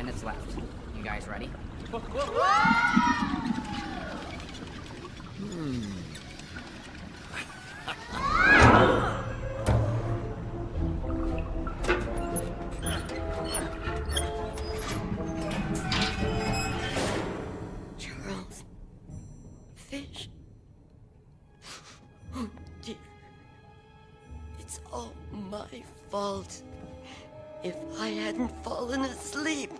minutes left. You guys ready? Charles. Fish. Oh, dear. It's all my fault. If I hadn't fallen asleep.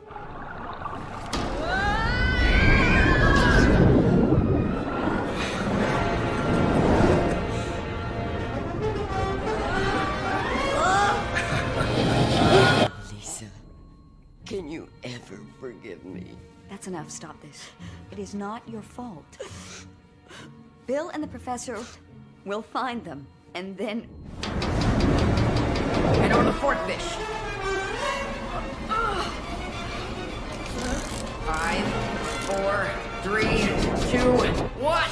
Lisa, can you ever forgive me? That's enough. Stop this. It is not your fault. Bill and the professor will find them, and then... Head over the fourth fish. 5, 4, 3, 2, 1.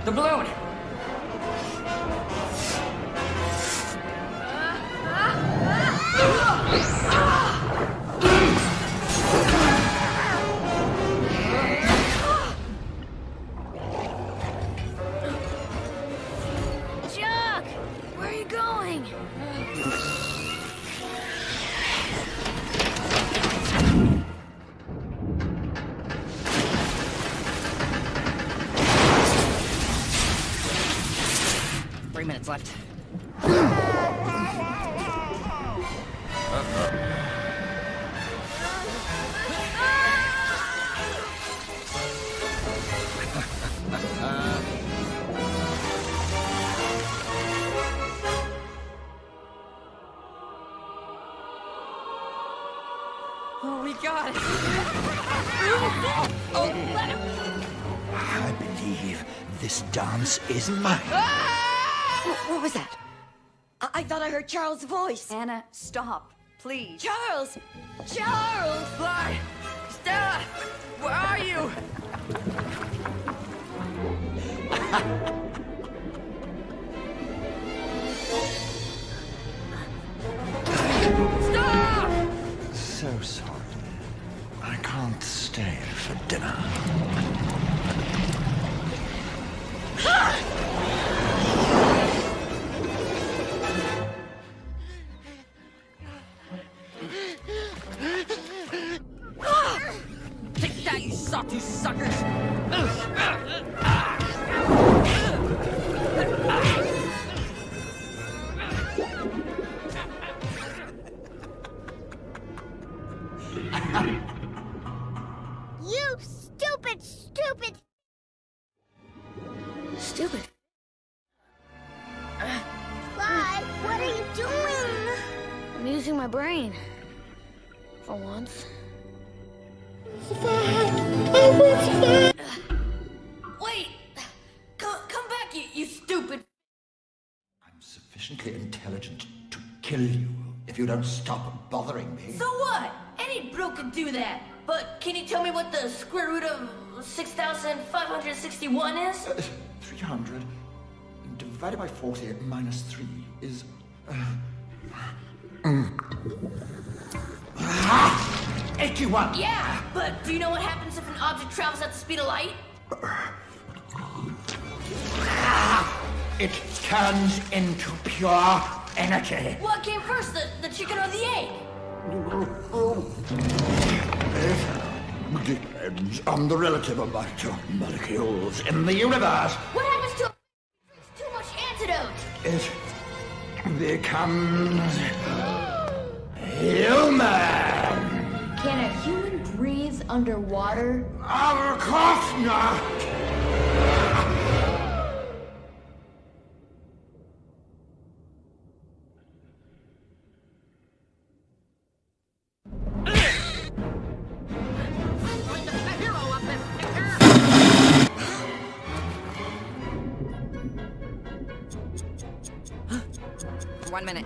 The balloon! Chuck! Where are you going? 3 minutes left. Oh, we got it! Oh, let him! I believe this dance is mine. What was that? I thought I heard Charles' voice. Anna, stop, please. Charles! Charles! Fly! Stella! Where are you? Stop! So sorry. I can't stay for dinner. Take that, you sawtooth suckers! You stupid, stupid... Stupid. Fly, what are you doing? I'm using my brain. For once. Wait! Come back, you stupid... I'm sufficiently intelligent to kill you if you don't stop bothering me. So what? Any bro could do that. But can you tell me what the square root of 6,561 is? 300 divided by 40 minus 3 is... 81! Yeah, but do you know what happens if an object travels at the speed of light? It turns into pure energy. What came first, the chicken or the egg? It depends on the relative amount of molecules in the universe. What happens to a drinks too much antidote? It becomes human. Can a human breathe underwater? Of course not. One minute.